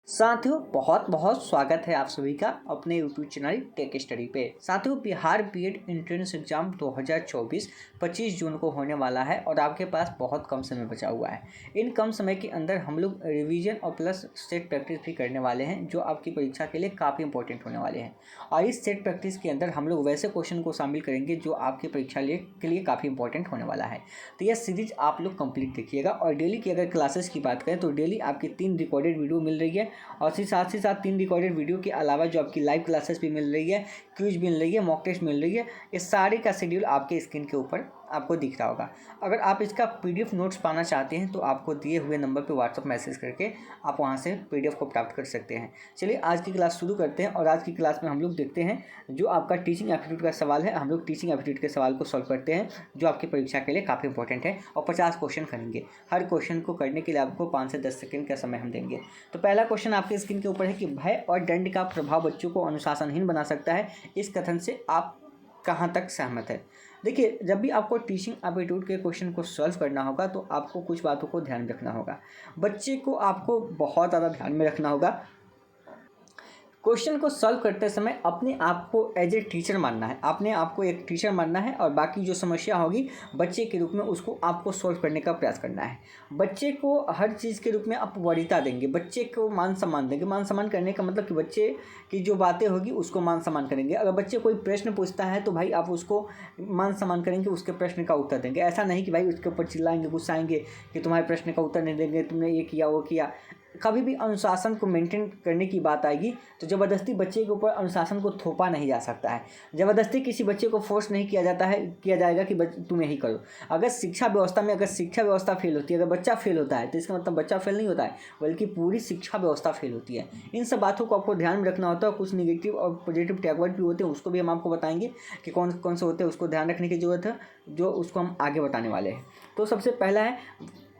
साथियों बहुत बहुत स्वागत है आप सभी का अपने यूट्यूब चैनल टेक स्टडी पे। साथियों बिहार बीएड एंट्रेंस एग्जाम 2024 25 जून को होने वाला है और आपके पास बहुत कम समय बचा हुआ है। इन कम समय के अंदर हम लोग रिवीजन और प्लस सेट प्रैक्टिस भी करने वाले हैं जो आपकी परीक्षा के लिए काफ़ी इंपॉर्टेंट होने वाले हैं। और इस सेट प्रैक्टिस के अंदर हम लोग वैसे क्वेश्चन को शामिल करेंगे जो आपकी परीक्षा के लिए काफ़ी इंपॉर्टेंट होने वाला है। तो यह सीरीज आप लोग कंप्लीट देखिएगा। और डेली की अगर क्लासेस की बात करें तो डेली आपकी 3 रिकॉर्डेड वीडियो मिल रही है और साथ ही साथ 3 रिकॉर्डेड वीडियो के अलावा जो आपकी लाइव क्लासेस भी मिल रही है, क्विज मिल रही है, मॉक टेस्ट मिल रही है। ये सारे का शेड्यूल आपके स्क्रीन के ऊपर आपको दिख रहा होगा। अगर आप इसका पीडीएफ नोट्स पाना चाहते हैं तो आपको दिए हुए नंबर पे व्हाट्सअप मैसेज करके आप वहां से पीडीएफ को प्राप्त कर सकते हैं। चलिए आज की क्लास शुरू करते हैं। और आज की क्लास में हम लोग देखते हैं जो आपका टीचिंग एप्टीट्यूड का सवाल है। हम लोग टीचिंग एप्टीट्यूड के सवाल को सॉल्व करते हैं जो आपकी परीक्षा के लिए काफ़ी इंपॉर्टेंट है और 50 क्वेश्चन करेंगे। हर क्वेश्चन को करने के लिए आपको 5 से 10 सेकेंड का समय हम देंगे। तो पहला क्वेश्चन आपके स्क्रीन के ऊपर है कि भय और दंड का प्रभाव बच्चों को अनुशासनहीन बना सकता है। इस कथन से आप कहाँ तक सहमत है? देखिए, जब भी आपको टीचिंग एप्टीट्यूड के क्वेश्चन को सॉल्व करना होगा तो आपको कुछ बातों को ध्यान में रखना होगा। बच्चे को आपको बहुत ज़्यादा ध्यान में रखना होगा। क्वेश्चन को सॉल्व करते समय अपने आप को एज ए टीचर मानना है, अपने आप को एक टीचर मानना है और बाकी जो समस्या होगी बच्चे के रूप में उसको आपको सॉल्व करने का प्रयास करना है। बच्चे को हर चीज़ के रूप में आप वरीयता देंगे, बच्चे को मान सम्मान देंगे। मान सम्मान करने का मतलब कि बच्चे की जो बातें होगी उसको मान सम्मान करेंगे। अगर बच्चे कोई प्रश्न पूछता है तो भाई आप उसको मान सम्मान करेंगे, उसके प्रश्न का उत्तर देंगे। ऐसा नहीं कि भाई उसके ऊपर चिल्लाएंगे, गुस्साएंगे कि तुम्हारे प्रश्न का उत्तर नहीं देंगे, तुमने ये किया वो किया। कभी भी अनुशासन को मेंटेन करने की बात आएगी तो ज़बरदस्ती बच्चे के ऊपर अनुशासन को थोपा नहीं जा सकता है। ज़बरदस्ती किसी बच्चे को फोर्स नहीं किया जाएगा कि तुम यही करो। अगर शिक्षा व्यवस्था फेल होती है, अगर बच्चा फेल होता है तो इसका मतलब बच्चा फेल नहीं होता है बल्कि पूरी शिक्षा व्यवस्था फेल होती है। इन सब बातों को आपको ध्यान में रखना होता है। कुछ निगेटिव और पॉजिटिव टैगवर्ड भी होते हैं, उसको भी हम आपको बताएंगे कि कौन कौन से होते हैं, उसको ध्यान रखने की ज़रूरत है, जो उसको हम आगे बताने वाले हैं। तो सबसे पहला है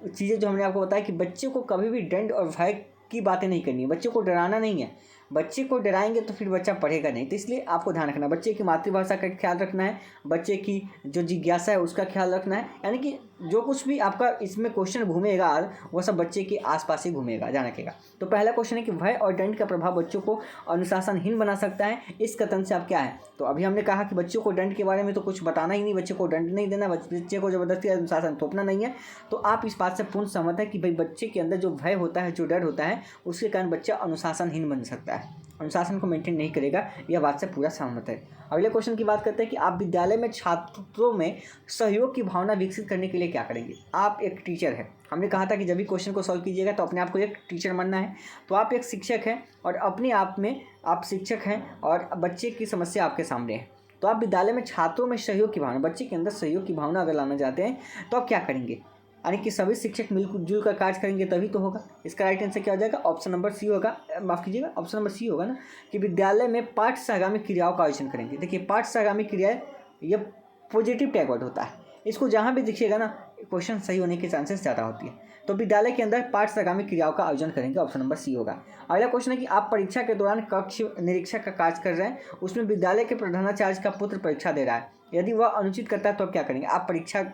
चीज़ें जो हमने आपको बताया कि बच्चे को कभी भी दंड और भय की बातें नहीं करनी है। बच्चे को डराना नहीं है। बच्चे को डराएंगे तो फिर बच्चा पढ़ेगा नहीं। तो इसलिए आपको ध्यान रखना है, बच्चे की मातृभाषा का ख्याल रखना है, बच्चे की जो जिज्ञासा है उसका ख्याल रखना है। यानी कि जो कुछ भी आपका इसमें क्वेश्चन घूमेगा वो सब बच्चे के आसपास ही घूमेगा, ध्यान रखिएगा। तो पहला क्वेश्चन है कि भय और दंड का प्रभाव बच्चों को अनुशासनहीन बना सकता है। इस कथन से आप क्या है? तो अभी हमने कहा कि बच्चों को दंड के बारे में तो कुछ बताना ही नहीं, बच्चे को दंड नहीं देना, बच्चे को ज़बरदस्ती अनुशासन थोपना नहीं है। तो आप इस बात से पूर्ण सहमत है कि भाई बच्चे के अंदर जो भय होता है, जो डर होता है, उसके कारण बच्चा अनुशासनहीन बन सकता है, अनुशासन को मेंटेन नहीं करेगा। यह बात से पूरा सहमत है। अगले क्वेश्चन की बात करते हैं कि आप विद्यालय में छात्रों में सहयोग की भावना विकसित करने के लिए क्या करेंगे? आप एक टीचर है, हमने कहा था कि जब भी क्वेश्चन को सॉल्व कीजिएगा तो अपने आप को एक टीचर मानना है। तो आप एक शिक्षक हैं और अपने आप में आप शिक्षक हैं और बच्चे की समस्या आपके सामने है। तो आप विद्यालय में छात्रों में सहयोग की भावना, बच्चे के अंदर सहयोग की भावना अगर लाना चाहते हैं तो आप क्या करेंगे? यानी कि सभी शिक्षक मिलजुल कर कार्य करेंगे तभी तो होगा। इसका राइट आंसर क्या हो जाएगा? ऑप्शन नंबर सी होगा। माफ़ कीजिएगा, ऑप्शन नंबर सी होगा ना, कि विद्यालय में पाठ सहगामी क्रियाओं का आयोजन करेंगे। देखिए, पाठ सहगामी क्रियाएं यह पॉजिटिव टैगवर्ड होता है, इसको जहाँ भी दिखिएगा ना क्वेश्चन सही होने के चांसेस ज़्यादा होती है। तो विद्यालय के अंदर पाठ सहगामी क्रियाओं का आयोजन करेंगे, ऑप्शन नंबर सी होगा। अगला क्वेश्चन है कि आप परीक्षा के दौरान कक्ष निरीक्षक का कार्य कर रहे हैं, उसमें विद्यालय के प्रधानाचार्य का पुत्र परीक्षा दे रहा है, यदि वह अनुचित करता है तो आप क्या करेंगे? आप परीक्षा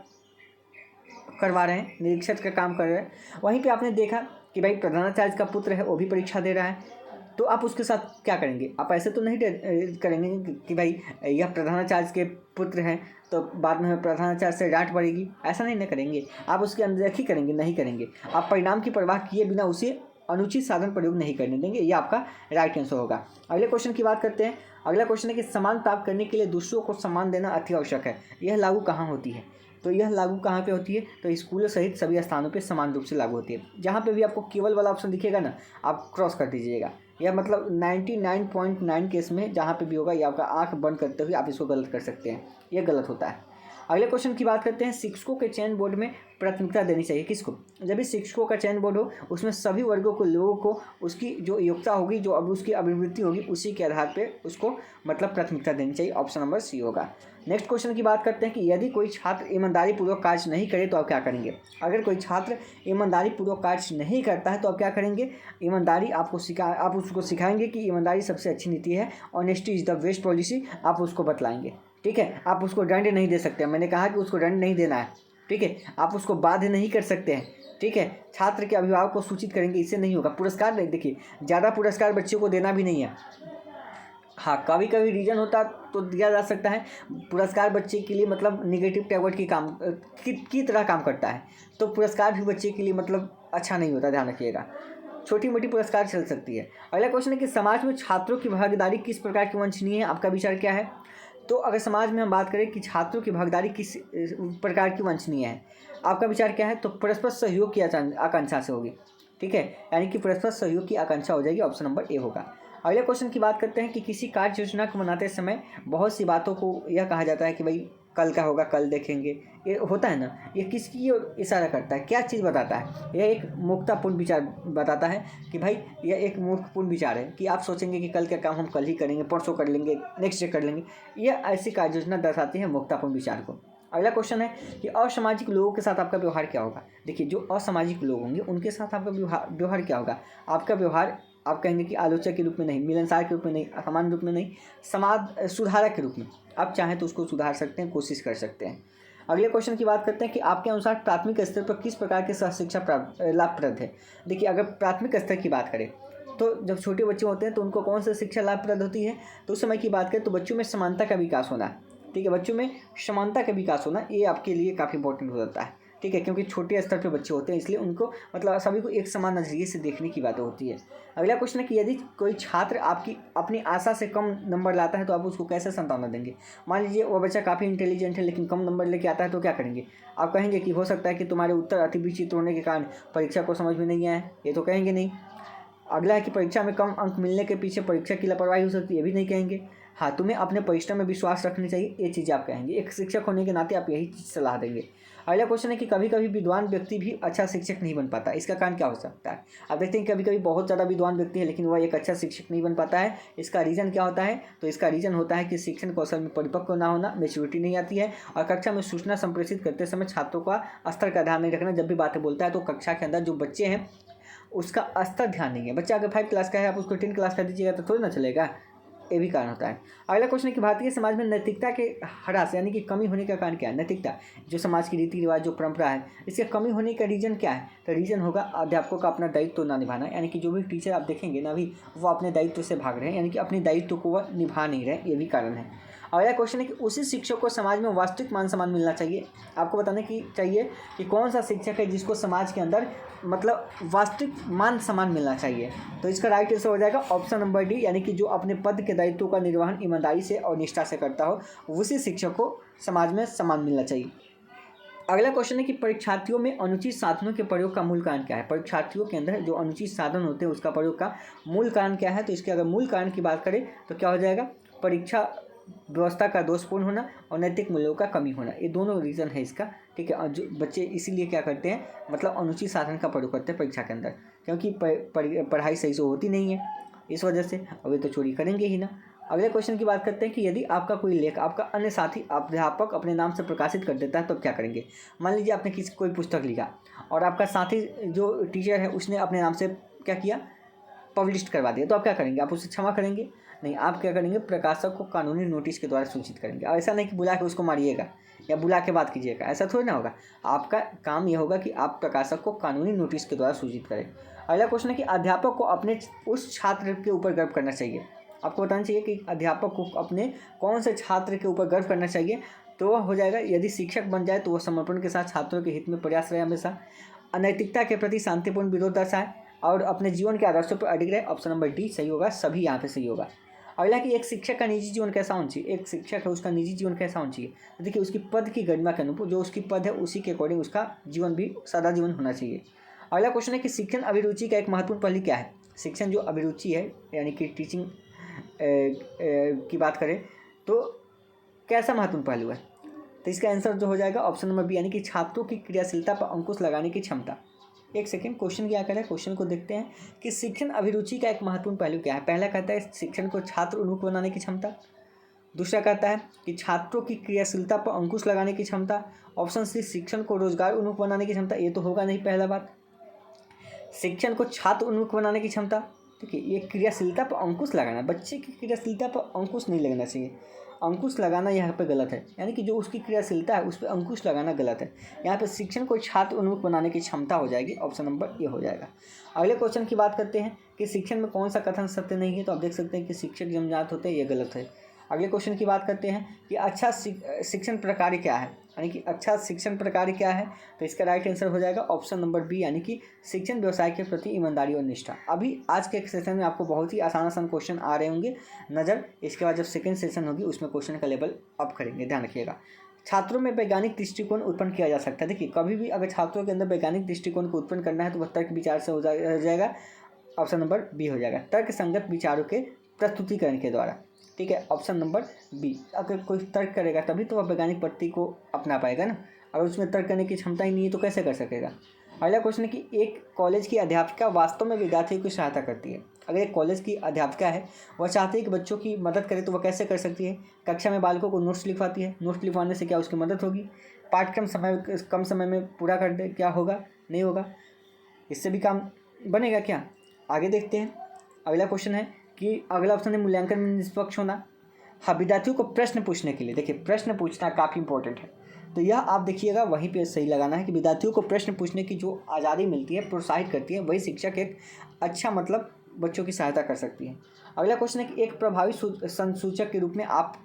करवा रहे हैं, निरीक्षक का काम कर रहे हैं, वहीं पे आपने देखा कि भाई प्रधानाचार्य का पुत्र है वो भी परीक्षा दे रहा है, तो आप उसके साथ क्या करेंगे? आप ऐसे तो नहीं करेंगे कि भाई यह प्रधानाचार्य के पुत्र हैं तो बाद में हमें प्रधानाचार्य से डांट पड़ेगी, ऐसा नहीं करेंगे। आप उसकी अनदेखी करेंगे, नहीं करेंगे। आप परिणाम की परवाह किए बिना उसे अनुचित साधन प्रयोग नहीं करने देंगे। ये आपका राइट आंसर होगा। अगले क्वेश्चन की बात करते हैं। अगला क्वेश्चन है कि सम्मान प्राप्त करने के लिए दूसरों को सम्मान देना अति आवश्यक है, यह लागू कहाँ होती है? तो यह लागू कहाँ पे होती है? तो स्कूलों सहित सभी स्थानों पे समान रूप से लागू होती है। जहाँ पे भी आपको केवल वाला ऑप्शन दिखेगा ना, आप क्रॉस कर दीजिएगा। यह मतलब 99.9 केस में जहाँ पे भी होगा, ये आपका आंख बंद करते हुए आप इसको गलत कर सकते हैं, यह गलत होता है। अगले क्वेश्चन की बात करते हैं। शिक्षकों के चयन बोर्ड में प्राथमिकता देनी चाहिए किसको? जब भी शिक्षकों का चयन बोर्ड हो उसमें सभी वर्गों को, लोगों को उसकी जो योग्यता होगी, जो अब उसकी अभिवृत्ति होगी, उसी के आधार पे उसको मतलब प्राथमिकता देनी चाहिए, ऑप्शन नंबर सी होगा। नेक्स्ट क्वेश्चन की बात करते हैं कि यदि कोई छात्र ईमानदारी पूर्वक कार्य नहीं करे तो आप क्या करेंगे? अगर कोई छात्र ईमानदारी पूर्वक कार्य नहीं करता है तो आप क्या करेंगे? ईमानदारी आप उसको सिखाएंगे कि ईमानदारी सबसे अच्छी नीति है, honesty is the best policy, आप उसको बतलाएंगे। ठीक है, आप उसको दंड नहीं दे सकते। मैंने कहा कि उसको दंड नहीं देना है, ठीक है, आप उसको बाध्य नहीं कर सकते हैं। ठीक है, छात्र के अभिभावक को सूचित करेंगे, इससे नहीं होगा। पुरस्कार नहीं, देखिए ज़्यादा पुरस्कार बच्चों को देना भी नहीं है। हाँ, कभी कभी रीजन होता तो दिया जा सकता है। पुरस्कार बच्चे के लिए मतलब निगेटिव टैगोट की काम की तरह काम करता है, तो पुरस्कार भी बच्चे के लिए मतलब अच्छा नहीं होता, ध्यान रखिएगा। छोटी मोटी पुरस्कार चल सकती है। अगला क्वेश्चन है कि समाज में छात्रों की भागीदारी किस प्रकार की वांछनीय है, आपका विचार क्या है। तो अगर समाज में हम बात करें कि छात्रों की भागीदारी किस प्रकार की वांछनीय है, आपका विचार क्या है। तो परस्पर सहयोग की आकांक्षा से होगी। ठीक है, यानी कि परस्पर सहयोग की आकांक्षा हो जाएगी, ऑप्शन नंबर ए होगा। अगले क्वेश्चन की बात करते हैं कि किसी कार्य योजना को बनाते समय बहुत सी बातों को यह कहा जाता है कि भाई कल का होगा कल देखेंगे, ये होता है ना, ये किसकी ओर इशारा करता है, क्या चीज़ बताता है। यह एक मूर्खतापूर्ण विचार बताता है कि भाई यह एक मूर्खपूर्ण विचार है कि आप सोचेंगे कि कल का काम हम कल ही करेंगे, परसों कर लेंगे, नेक्स्ट डे कर लेंगे। यह ऐसी कार्य योजना दर्शाती है मूर्खतापूर्ण विचार को। अगला क्वेश्चन है कि असामाजिक लोगों के साथ आपका व्यवहार क्या होगा। देखिए, जो असामाजिक लोग होंगे उनके साथ आपका व्यवहार क्या होगा। आपका व्यवहार आप कहेंगे कि आलोचक के रूप में नहीं, मिलनसार के रूप में नहीं, सामान्य रूप में नहीं, समाज सुधारक के रूप में। आप चाहें तो उसको सुधार सकते हैं, कोशिश कर सकते हैं। अगले क्वेश्चन की बात करते हैं कि आपके अनुसार प्राथमिक स्तर पर किस प्रकार की सहशिक्षा लाभप्रद है। देखिए, अगर प्राथमिक स्तर की बात करें तो जब छोटे बच्चे होते हैं तो उनको कौन सी शिक्षा लाभप्रद होती है। तो उस समय की बात करें तो बच्चों में समानता का विकास होना। ठीक है, बच्चों में समानता का विकास होना ये आपके लिए काफ़ी इंपॉर्टेंट हो जाता है। ठीक है, क्योंकि छोटे स्तर पे बच्चे होते हैं, इसलिए उनको मतलब सभी को एक समान नज़रिए से देखने की बात होती है। अगला क्वेश्चन है कि यदि कोई छात्र आपकी अपनी आशा से कम नंबर लाता है तो आप उसको कैसे सांत्वना देंगे। मान लीजिए वो बच्चा काफ़ी इंटेलिजेंट है लेकिन कम नंबर लेके आता है, तो क्या करेंगे। आप कहेंगे कि हो सकता है कि तुम्हारे उत्तर अति विचित्र होने के कारण परीक्षा को समझ में नहीं आए, ये तो कहेंगे नहीं। अगला है कि परीक्षा में कम अंक मिलने के पीछे परीक्षा की लापरवाही हो सकती है, ये भी नहीं कहेंगे। हाँ, तुम्हें अपने परिश्रम में विश्वास रखनी चाहिए, ये चीज़ आप कहेंगे। एक शिक्षक होने के नाते आप यही चीज़ सलाह देंगे। अगला क्वेश्चन है कि कभी कभी विद्वान व्यक्ति भी अच्छा शिक्षक नहीं बन पाता, इसका कारण क्या हो सकता है। आप देखते हैं कभी कभी बहुत ज़्यादा विद्वान व्यक्ति है लेकिन वह एक अच्छा शिक्षक नहीं बन पाता है। इसका रीज़न क्या होता है। तो इसका रीज़न होता है कि शिक्षण कौशल में परिपक्व ना होना, मेच्योरिटी नहीं आती है, और कक्षा में सूचना संप्रेषित करते समय छात्रों का स्तर का ध्यान नहीं रखना। जब भी बातें बोलता है तो कक्षा के अंदर जो बच्चे हैं उसका स्तर ध्यान नहीं है। बच्चा अगर 5 क्लास का है, आप उसको 10 क्लास का दीजिएगा तो थोड़ी ना चलेगा, ये भी कारण होता है। अगला क्वेश्चन है कि भारतीय समाज में नैतिकता के ह्रास यानी कि कमी होने का कारण क्या है। नैतिकता, जो समाज की रीति रिवाज, जो परंपरा है, इसके कमी होने का रीज़न क्या है। तो रीज़न होगा अध्यापकों का अपना दायित्व ना निभाना, यानी कि जो भी टीचर आप देखेंगे ना अभी वो अपने दायित्व से भाग रहे हैं, यानी कि अपने दायित्व को वह निभा नहीं रहे, ये भी कारण है। अगला क्वेश्चन है कि उसी शिक्षक को समाज में वास्तविक मान सम्मान मिलना चाहिए। आपको बताने की चाहिए कि कौन सा शिक्षक है जिसको समाज के अंदर मतलब वास्तविक मान सम्मान मिलना चाहिए। तो इसका राइट आंसर हो जाएगा ऑप्शन नंबर डी, यानी कि जो अपने पद के दायित्व का निर्वहन ईमानदारी से और निष्ठा से करता हो, उसी शिक्षक को समाज में सम्मान मिलना चाहिए। अगला क्वेश्चन है कि परीक्षार्थियों में अनुचित साधनों के प्रयोग का मूल कारण क्या है। परीक्षार्थियों के अंदर जो अनुचित साधन होते हैं उसका प्रयोग का मूल कारण क्या है। तो इसके अगर मूल कारण की बात करें तो क्या हो जाएगा, परीक्षा व्यवस्था का दोषपूर्ण होना और नैतिक मूल्यों का कमी होना, ये दोनों रीज़न है इसका। ठीक है, और जो बच्चे इसीलिए क्या करते हैं, मतलब अनुचित साधन का प्रयोग करते हैं परीक्षा के अंदर, क्योंकि पढ़ाई सही से होती नहीं है इस वजह से, और वे तो चोरी करेंगे ही ना। अगले क्वेश्चन की बात करते हैं कि यदि आपका कोई लेख आपका अन्य साथी अध्यापक अपने नाम से प्रकाशित कर देता है तो क्या करेंगे। मान लीजिए आपने कोई पुस्तक लिखा और आपका साथी जो टीचर है उसने अपने नाम से क्या किया, पब्लिश करवा दिया, तो आप क्या करेंगे, आप उसे क्षमा करेंगे। नहीं, आप क्या करेंगे, प्रकाशक को कानूनी नोटिस के द्वारा सूचित करेंगे। ऐसा नहीं कि बुला के उसको मारिएगा या बुला के बात कीजिएगा, ऐसा थोड़ी ना होगा। आपका काम यह होगा कि आप प्रकाशक को कानूनी नोटिस के द्वारा सूचित करें। अगला क्वेश्चन है कि अध्यापक को अपने उस छात्र के ऊपर गर्व करना चाहिए। आपको बताना चाहिए कि अध्यापक को अपने कौन से छात्र के ऊपर गर्व करना चाहिए। तो वह हो जाएगा, यदि शिक्षक बन जाए तो वह समर्पण के साथ छात्रों के हित में प्रयास रहे, हमेशा अनैतिकता के प्रति शांतिपूर्ण विरोध दर्शाए और अपने जीवन के आदर्शों पर अडिग रहे। ऑप्शन नंबर डी सही होगा, सभी यहाँ पे सही होगा। अगला कि एक शिक्षक का निजी जीवन कैसा होना चाहिए। एक शिक्षक है उसका निजी जीवन कैसा होना चाहिए। तो देखिए, उसकी पद की गरिमा के अनुरूप, जो उसकी पद है उसी के अकॉर्डिंग उसका जीवन भी सादा जीवन होना चाहिए। अगला क्वेश्चन है कि शिक्षण अभिरुचि का एक महत्वपूर्ण पहलू क्या है। शिक्षण जो अभिरुचि है यानी कि टीचिंग की बात करें तो कैसा महत्वपूर्ण पहलू है। तो इसका आंसर जो हो जाएगा ऑप्शन नंबर बी, यानी कि छात्रों की क्रियाशीलता पर अंकुश लगाने की क्षमता। एक सेकेंड, क्वेश्चन क्या करें, क्वेश्चन को देखते हैं कि शिक्षण अभिरुचि का एक महत्वपूर्ण पहलू क्या है। पहला कहता है शिक्षण को छात्र उन्मुख बनाने की क्षमता। दूसरा कहता है कि छात्रों की क्रियाशीलता पर अंकुश लगाने की क्षमता। ऑप्शन सी, शिक्षण को रोजगार उन्मुख बनाने की क्षमता। ये तो होगा नहीं पहला बात। शिक्षण को छात्र उन्मुख बनाने की क्षमता, ठीक है, ये क्रियाशीलता पर अंकुश लगाना, बच्चे की क्रियाशीलता पर अंकुश नहीं लगना चाहिए, अंकुश लगाना यहाँ पे गलत है, यानी कि जो उसकी क्रियाशीलता है उस पर अंकुश लगाना गलत है। यहाँ पे शिक्षण को छात्र उन्मुख बनाने की क्षमता हो जाएगी, ऑप्शन नंबर ए हो जाएगा। अगले क्वेश्चन की बात करते हैं कि शिक्षण में कौन सा कथन सत्य नहीं है, तो आप देख सकते हैं कि शिक्षक जन्मजात होते हैं, ये गलत है। अगले क्वेश्चन की बात करते हैं कि अच्छा शिक्षण प्रकार क्या है, यानी कि अच्छा शिक्षण प्रकार क्या है, तो इसका राइट आंसर हो जाएगा ऑप्शन नंबर बी, यानी कि शिक्षण व्यवसाय के प्रति ईमानदारी और निष्ठा। अभी आज के सेशन में आपको बहुत ही आसान क्वेश्चन आ रहे होंगे नज़र, इसके बाद जब सेकंड सेशन होगी उसमें क्वेश्चन का लेवल अप करेंगे, ध्यान रखिएगा। छात्रों में वैज्ञानिक दृष्टिकोण उत्पन्न किया जा सकता है। देखिए, कभी भी अगर छात्रों के अंदर वैज्ञानिक दृष्टिकोण को उत्पन्न करना है तो वह तर्क विचार से हो जाएगा, ऑप्शन नंबर बी हो जाएगा, तर्क संगत विचारों के प्रस्तुतिकरण के द्वारा। ठीक है, ऑप्शन नंबर बी। अगर कोई तर्क करेगा तभी तो वह वैज्ञानिक पद्धति को अपना पाएगा ना, अगर उसमें तर्क करने की क्षमता ही नहीं है तो कैसे कर सकेगा। अगला क्वेश्चन है कि एक कॉलेज की अध्यापिका वास्तव में विद्यार्थियों की सहायता करती है। अगर एक कॉलेज की अध्यापिका है, वह चाहती है कि बच्चों की मदद करे, तो वह कैसे कर सकती है। कक्षा में बालकों को नोट्स लिखवाती है, नोट्स लिखवाने से क्या उसकी मदद होगी। पाठ्यक्रम कम समय में पूरा कर दे, क्या होगा, नहीं होगा, इससे भी काम बनेगा क्या। आगे देखते हैं, अगला क्वेश्चन है कि अगला ऑप्शन है मूल्यांकन में निष्पक्ष होना। हाँ, विद्यार्थियों को प्रश्न पूछने के लिए, देखिए प्रश्न पूछना काफ़ी इंपॉर्टेंट है, तो यह आप देखिएगा वहीं पे सही लगाना है कि विद्यार्थियों को प्रश्न पूछने की जो आज़ादी मिलती है, प्रोत्साहित करती है, वही शिक्षक एक अच्छा मतलब बच्चों की सहायता कर सकती है। अगला क्वेश्चन है कि एक प्रभावी संसूचक के रूप में आप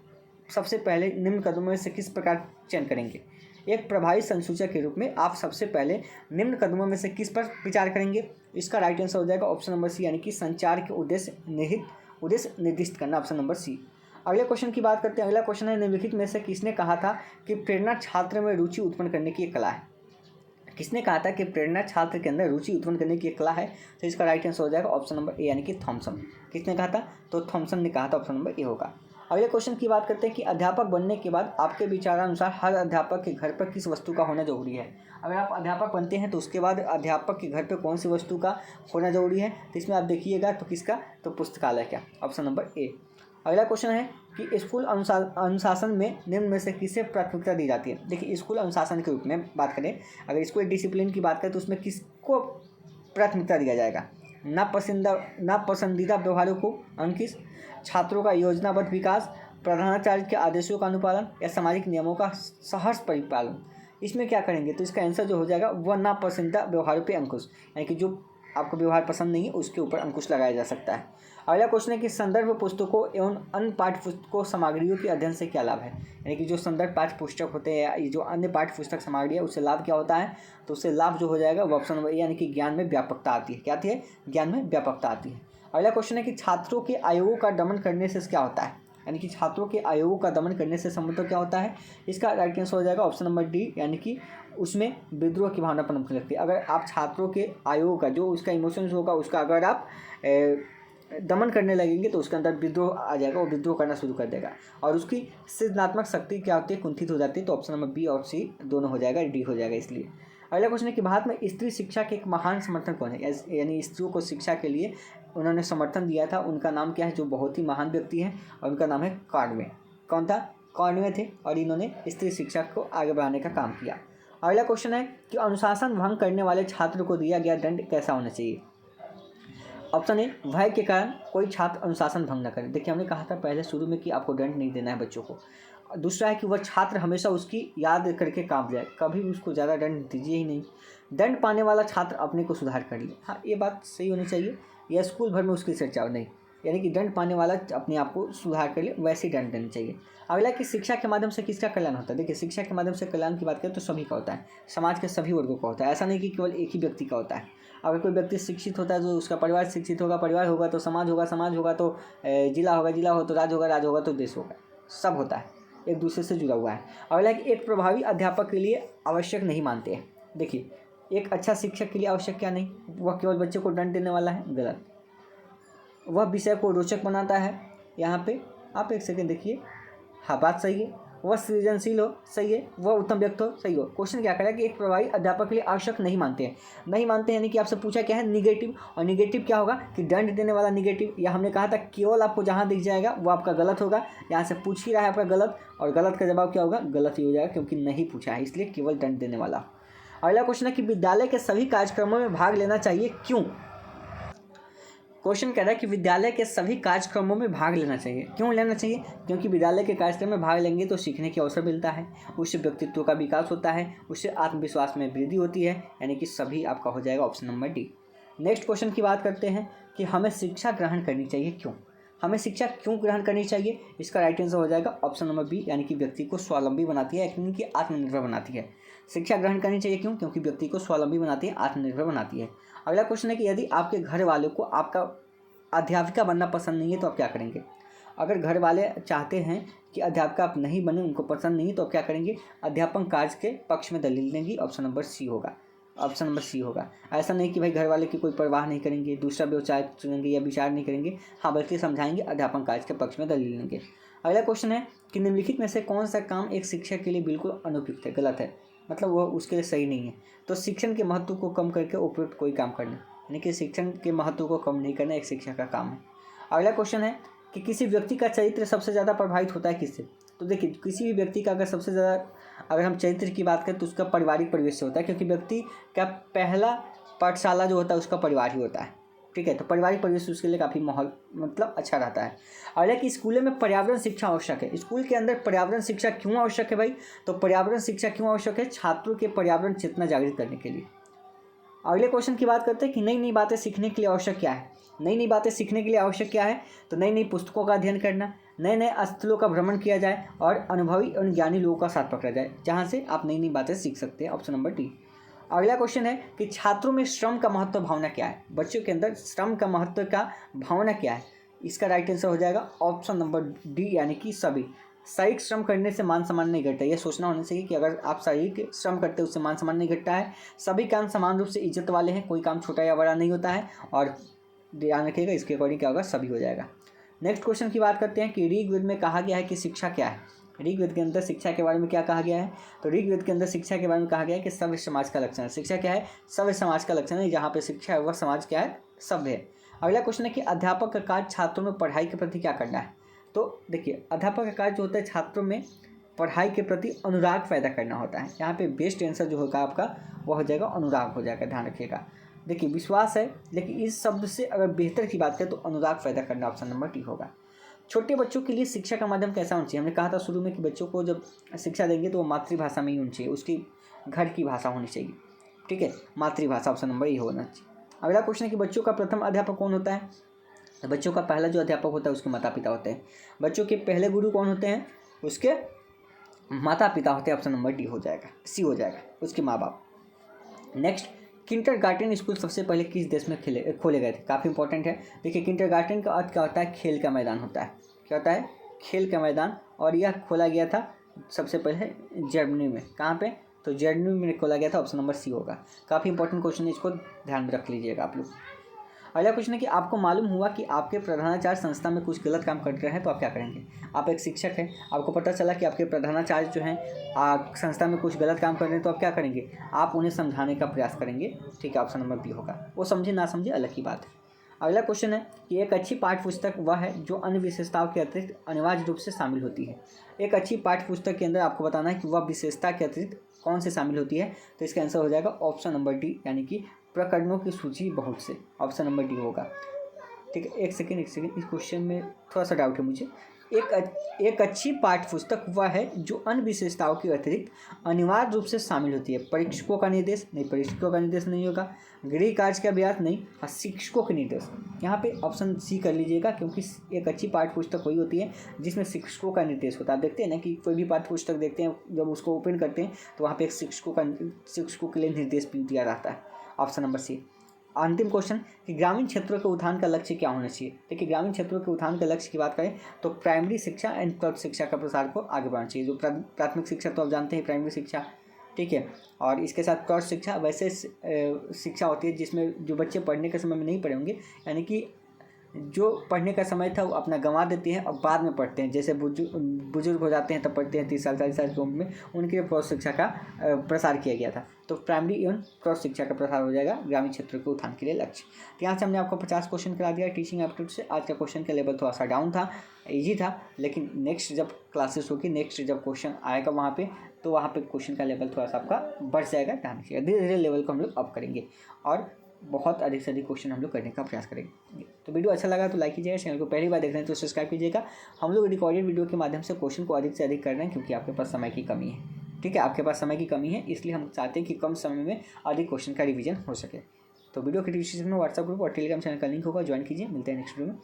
सबसे पहले निम्न कदमों में से किस प्रकार चयन करेंगे। एक प्रभावी संसूचक के रूप में आप सबसे पहले निम्न कदमों में से किस पर विचार करेंगे। इसका राइट आंसर हो जाएगा ऑप्शन नंबर सी, यानी कि संचार के उद्देश्य निर्दिष्ट करना, ऑप्शन नंबर सी। अगले क्वेश्चन की बात करते हैं। अगला क्वेश्चन है निम्नलिखित में से किसने कहा था कि प्रेरणा छात्र में रुचि उत्पन्न करने की एक कला है। किसने कहा था कि प्रेरणा छात्र के अंदर रुचि उत्पन्न करने की एक कला है, तो इसका राइट आंसर हो जाएगा ऑप्शन नंबर ए, यानी कि थॉमसन। किसने कहा था, तो थॉमसन ने कहा था, ऑप्शन नंबर ए होगा। अगले क्वेश्चन की बात करते हैं कि अध्यापक बनने के बाद आपके विचारानुसार हर अध्यापक के घर पर किस वस्तु का होना जरूरी है। अगर आप अध्यापक बनते हैं तो उसके बाद अध्यापक के घर पर कौन सी वस्तु का होना जरूरी है, तो इसमें आप देखिएगा तो किसका, तो पुस्तकालय का, ऑप्शन नंबर ए। अगला क्वेश्चन है कि स्कूल अनुशासन में निम्न में से किसे प्राथमिकता दी जाती है। देखिए, स्कूल अनुशासन के रूप में बात करें, अगर स्कूल डिसिप्लिन की बात करें तो उसमें किसको प्राथमिकता दिया जाएगा। नापसंदीदा व्यवहारों को अंकित, छात्रों का योजनाबद्ध विकास, प्रधानाचार्य के आदेशों का अनुपालन, या सामाजिक नियमों का सहर्ष परिपालन। इसमें क्या करेंगे, तो इसका आंसर जो हो जाएगा वह नापसंदीदा व्यवहारों पे अंकुश, यानी कि जो आपको व्यवहार पसंद नहीं है उसके ऊपर अंकुश लगाया जा सकता है। अगला क्वेश्चन है कि संदर्भ पुस्तकों एवं अन्य पाठ्य पुस्तकों सामग्रियों के अध्ययन से क्या लाभ है। यानी कि जो संदर्भ पाठ्य पुस्तक होते हैं या जो अन्य पाठ्य पुस्तक सामग्री है उससे लाभ क्या होता है, तो उससे लाभ जो हो जाएगा वो ऑप्शन नंबर ए, यानी कि ज्ञान में व्यापकता आती है। क्या आती है, ज्ञान में व्यापकता आती है। अगला क्वेश्चन है कि छात्रों के आयोगों का दमन करने से क्या होता है। यानी कि छात्रों के आयोगों का दमन करने से संबंध क्या होता है, इसका राइट आंसर हो जाएगा ऑप्शन नंबर डी, यानी कि उसमें विद्रोह की भावना पनपने लगती है। अगर आप छात्रों के आयोग का जो उसका इमोशंस होगा उसका अगर आप दमन करने लगेंगे तो उसके अंदर विद्रोह आ जाएगा, वो विद्रोह करना शुरू कर देगा और उसकी सृजनात्मक शक्ति क्या होती है, कुंठित हो जाती है। तो ऑप्शन नंबर बी और सी दोनों हो जाएगा, डी हो जाएगा इसलिए। अगला क्वेश्चन है कि भारत में स्त्री शिक्षा के एक महान समर्थन कौन है, यानी स्त्रियों को शिक्षा के लिए उन्होंने समर्थन दिया था, उनका नाम क्या है, जो बहुत ही महान व्यक्ति हैं और उनका नाम है कॉर्डवे। कौन था, कॉर्डवे थे, और इन्होंने स्त्री शिक्षा को आगे बढ़ाने का काम किया। अगला क्वेश्चन है कि अनुशासन भंग करने वाले छात्र को दिया गया दंड कैसा होना चाहिए। ऑप्शन ए, भय के कारण कोई छात्र अनुशासन भंग न करे। देखिए, हमने कहा था पहले शुरू में कि आपको दंड नहीं देना है बच्चों को। दूसरा है कि वह छात्र हमेशा उसकी याद करके काम जाए, कभी भी उसको ज़्यादा दंड दीजिए ही नहीं। दंड पाने वाला छात्र अपने को सुधार कर ले। हाँ, ये बात सही होनी चाहिए, या स्कूल भर में उसकी चर्चा नहीं, यानी कि दंड पाने वाला अपने आप को सुधार कर ले, वैसे ही दंड देना चाहिए। अगला कि शिक्षा के माध्यम से किसका कल्याण होता है। देखिए, शिक्षा के माध्यम से कल्याण की बात करें तो सभी का होता है, समाज के सभी वर्गों का होता है, ऐसा नहीं कि केवल एक ही व्यक्ति का होता है। अगर कोई व्यक्ति शिक्षित होता है तो उसका परिवार शिक्षित होगा, परिवार होगा तो समाज होगा, समाज होगा तो जिला होगा, जिला हो तो राज्य होगा, राज्य होगा तो देश होगा, सब होता है, एक दूसरे से जुड़ा हुआ है। अगला कि एक प्रभावी अध्यापक के लिए आवश्यक नहीं मानते हैं। देखिए, एक अच्छा शिक्षक के लिए आवश्यक क्या नहीं, वह केवल बच्चे को दंड देने वाला है, गलत। वह विषय को रोचक बनाता है, यहाँ पे आप एक सेकंड देखिए, हाँ बात सही है। वह सृजनशील हो, सही है। वह उत्तम व्यक्ति हो, सही हो। क्वेश्चन क्या करेगा कि एक प्रभावी अध्यापक के लिए आवश्यक नहीं मानते हैं, नहीं मानते हैं, यानी कि आपसे पूछा क्या है, निगेटिव, और निगेटिव क्या होगा कि दंड देने वाला निगेटिव, या हमने कहा था केवल आपको जहाँ दिख जाएगा वो आपका गलत होगा। यहाँ से पूछ ही रहा है आपका गलत, और गलत का जवाब क्या होगा, गलत ही हो जाएगा, क्योंकि नहीं पूछा है, इसलिए केवल दंड देने वाला। अगला क्वेश्चन है कि विद्यालय के सभी कार्यक्रमों में भाग लेना चाहिए, क्यों। क्वेश्चन कह रहा है कि विद्यालय के सभी कार्यक्रमों में भाग लेना चाहिए। क्यों लेना चाहिए? क्योंकि विद्यालय के कार्यक्रम में भाग लेंगे तो सीखने के अवसर मिलता है, उससे व्यक्तित्व का विकास होता है, उससे आत्मविश्वास में वृद्धि होती है, यानी कि सभी आपका हो जाएगा option number D. Next question की बात करते हैं कि हमें शिक्षा ग्रहण करनी चाहिए, क्यों? हमें शिक्षा क्यों ग्रहण करनी चाहिए? इसका राइट आंसर हो जाएगा ऑप्शन नंबर बी, यानी कि व्यक्ति को स्वावलंबी बनाती है, यानी कि आत्मनिर्भर बनाती है। शिक्षा ग्रहण करनी चाहिए क्यों? क्योंकि व्यक्ति को स्वावलंबी बनाती है, आत्मनिर्भर बनाती है। अगला क्वेश्चन है कि यदि आपके घर वालों को आपका अध्यापिका बनना पसंद नहीं है तो आप क्या करेंगे? अगर घर वाले चाहते हैं कि अध्यापिका आप नहीं बने, उनको पसंद नहीं, तो आप क्या करेंगे? अध्यापन कार्य के पक्ष में दलील देंगी। ऑप्शन नंबर सी होगा, ऑप्शन नंबर सी होगा। ऐसा नहीं कि भाई घर वाले की कोई परवाह नहीं करेंगे, दूसरा व्यवसाय चुनेंगे या विचार नहीं करेंगे, हाँ, बल्कि समझाएंगे, अध्यापन कार्य के पक्ष में दलील देंगे। अगला क्वेश्चन है कि निम्नलिखित में से कौन सा काम एक शिक्षक के लिए बिल्कुल अनुपयुक्त है, गलत है, मतलब वह उसके लिए सही नहीं है? तो शिक्षण के महत्व को कम करके उपयुक्त कोई काम करना, यानी कि शिक्षण के महत्व को कम नहीं करना एक शिक्षक का काम है। अगला क्वेश्चन है कि किसी व्यक्ति का चरित्र सबसे ज़्यादा प्रभावित होता है किससे? तो देखिए, किसी भी व्यक्ति का अगर सबसे ज़्यादा अगर हम चरित्र की बात करें तो उसका पारिवारिक परिवेश से होता है, क्योंकि व्यक्ति का पहला पाठशाला जो होता है उसका परिवार ही होता है। ठीक है, तो पारिवारिक परिवेश उसके लिए काफ़ी माहौल मतलब अच्छा रहता है। अगला कि स्कूलों में पर्यावरण शिक्षा आवश्यक है। स्कूल के अंदर पर्यावरण शिक्षा क्यों आवश्यक है भाई? तो पर्यावरण शिक्षा क्यों आवश्यक है? छात्रों के पर्यावरण चेतना जागृत करने के लिए। अगले क्वेश्चन की बात करते हैं कि नई नई बातें सीखने के लिए आवश्यक क्या है? नई नई बातें सीखने के लिए आवश्यक क्या है? तो नई नई पुस्तकों का अध्ययन करना, नए नए स्थलों का भ्रमण किया जाए और अनुभवी और ज्ञानी लोगों का साथ पकड़ा जाए, जहाँ से आप नई नई बातें सीख सकते हैं। Option number D. अगला क्वेश्चन है कि छात्रों में श्रम का महत्व भावना क्या है? बच्चों के अंदर श्रम का महत्व का भावना क्या है? इसका राइट आंसर हो जाएगा ऑप्शन नंबर डी, यानी कि सभी। शारीरिक श्रम करने से मान सम्मान नहीं घटता। यह सोचना होना चाहिए कि अगर आप शारीरिक श्रम करते हैं उससे मान सम्मान नहीं घटता है। सभी काम समान रूप से इज्जत वाले हैं, कोई काम छोटा या बड़ा नहीं होता है, और ध्यान रखिएगा इसके अकॉर्डिंग क्या होगा, सभी हो जाएगा। नेक्स्ट क्वेश्चन की बात करते हैं कि ऋग्वेद में कहा गया है कि शिक्षा क्या है? ऋग्वेद के अंदर शिक्षा के बारे में क्या कहा गया है? तो ऋग्वेद के अंदर शिक्षा के बारे में कहा गया है कि सभ्य समाज का लक्षण है। शिक्षा क्या है? सभ्य समाज का लक्षण है। जहाँ पे शिक्षा है वह समाज क्या है? सभ्य है। अगला क्वेश्चन है कि अध्यापक का कार्य छात्रों में पढ़ाई के प्रति क्या करना है? तो देखिए, अध्यापक का कार्य जो होता है छात्रों में पढ़ाई के प्रति अनुराग पैदा करना होता है। यहाँ पे बेस्ट आंसर जो होगा आपका वह हो जाएगा अनुराग हो जाएगा, ध्यान रखिएगा। देखिए, विश्वास है, लेकिन इस शब्द से अगर बेहतर की बात करें तो अनुराग पैदा करना ऑप्शन नंबर डी होगा। छोटे बच्चों के लिए शिक्षा का माध्यम कैसा होना चाहिए? हमने कहा था शुरू में कि बच्चों को जब शिक्षा देंगे तो वो मातृभाषा में ही होनी चाहिए, उसकी घर की भाषा होनी चाहिए। ठीक है, मातृभाषा ऑप्शन नंबर ए होना चाहिए। अगला क्वेश्चन है कि बच्चों का प्रथम अध्यापक कौन होता है? तो बच्चों का पहला जो अध्यापक होता है उसके माता पिता होते हैं। बच्चों के पहले गुरु कौन होते हैं? उसके माता पिता होते हैं। ऑप्शन नंबर डी हो जाएगा, सी हो जाएगा, उसके माँ बाप। नेक्स्ट, किंडरगार्टन स्कूल सबसे पहले किस देश में खोले गए थे? काफ़ी इंपॉर्टेंट है। देखिए, किंडरगार्टन का अर्थ क्या होता है? खेल का मैदान होता है। क्या होता है? खेल का मैदान। और यह खोला गया था सबसे पहले जर्मनी में। कहाँ पे? तो जर्मनी में खोला गया था। ऑप्शन नंबर सी होगा। काफ़ी इंपॉर्टेंट क्वेश्चन है, इसको ध्यान में रख लीजिएगा आप लोग। अगला क्वेश्चन है कि आपको मालूम हुआ कि आपके प्रधानाचार्य संस्था में कुछ गलत काम कर रहे हैं, तो आप क्या करेंगे? आप एक शिक्षक हैं, आपको पता चला कि आपके प्रधानाचार्य जो हैं आप संस्था में कुछ गलत काम कर रहे हैं, तो आप क्या करेंगे? आप उन्हें समझाने का प्रयास करेंगे। ठीक है, ऑप्शन नंबर बी होगा। वो समझे ना समझे अलग की बात है। अगला क्वेश्चन है कि एक अच्छी पाठ्य पुस्तक वह है जो अन्य विशेषताओं के अतिरिक्त अनिवार्य रूप से शामिल होती है। एक अच्छी पाठ्य पुस्तक के अंदर आपको बताना है कि वह विशेषता के अतिरिक्त कौन से शामिल होती है। तो इसका आंसर हो जाएगा ऑप्शन नंबर डी, यानी कि प्रकरणों की सूची बहुत से। ऑप्शन नंबर डी होगा। ठीक है, एक सेकेंड, इस क्वेश्चन में थोड़ा सा डाउट है मुझे। एक अच्छी पाठ्य पुस्तक वह है जो अन्य विशेषताओं के अतिरिक्त अनिवार्य रूप से शामिल होती है। परीक्षकों का निर्देश नहीं, परीक्षकों का निर्देश नहीं होगा। गृह कार्य का अभ्यास नहीं, हाँ, शिक्षकों के निर्देश। यहाँ पे ऑप्शन सी कर लीजिएगा, क्योंकि एक अच्छी पाठ्य पुस्तक वही होती है जिसमें शिक्षकों का निर्देश होता है। आप देखते हैं ना कि कोई भी पाठ्य पुस्तक देखते हैं, जब उसको ओपन करते हैं तो वहाँ पे एक शिक्षकों के लिए निर्देश भी दिया रहता है। Option number C. अंतिम क्वेश्चन कि ग्रामीण क्षेत्रों के उत्थान का लक्ष्य क्या होना चाहिए? देखिए, ग्रामीण क्षेत्रों के उत्थान के लक्ष्य की बात करें तो प्राइमरी शिक्षा एंड प्रौढ़ शिक्षा का प्रसार को आगे बढ़ाना चाहिए। जो प्राथमिक शिक्षा तो आप जानते हैं, प्राइमरी शिक्षा, ठीक है, और इसके साथ प्रौढ़ शिक्षा वैसे शिक्षा होती है जिसमें जो बच्चे पढ़ने के समय में नहीं पढ़े होंगे, यानी कि जो पढ़ने का समय था वो अपना गंवा देते हैं और बाद में पढ़ते हैं। जैसे बुजुर्ग हो जाते हैं तब पढ़ते हैं, 30 साल 40 साल की उम्र में, उनके लिए प्रौढ़ शिक्षा का प्रसार किया गया था। तो प्राइमरी एवं प्रौढ़ शिक्षा का प्रसार हो जाएगा ग्रामीण क्षेत्रों के उत्थान के लिए लक्ष्य। तो यहाँ से हमने आपको 50 क्वेश्चन करा दिया टीचिंग एप्टीट्यूड से। आज का क्वेश्चन का लेवल थोड़ा सा डाउन था, ईजी था, लेकिन नेक्स्ट जब क्लासेस होगी, नेक्स्ट जब क्वेश्चन आएगा वहाँ पे, तो वहाँ पे क्वेश्चन का लेवल थोड़ा सा आपका बढ़ जाएगा। ध्यान रखिएगा, धीरे धीरे लेवल को हम लोग अप करेंगे। और बहुत अधिक से अधिक क्वेश्चन हम लोग करने का प्रयास करेंगे। तो वीडियो अच्छा लगा तो लाइक कीजिएगा, चैनल को पहली बार देख रहे हैं तो सब्सक्राइब कीजिएगा। हम लोग रिकॉर्डेड वीडियो के माध्यम से क्वेश्चन को अधिक से अधिक कर रहे हैं क्योंकि आपके पास समय की कमी है। ठीक है, आपके पास समय की कमी है, इसलिए हम चाहते हैं कि कम समय में अधिक क्वेश्चन का रिवीजन हो सके। तो वीडियो के डिस्क्रिप्शन में व्हाट्सएप ग्रुप और टेलीग्राम चैनल का लिंक होगा, ज्वाइन कीजिए। मिलते हैं नेक्स्ट वीडियो में।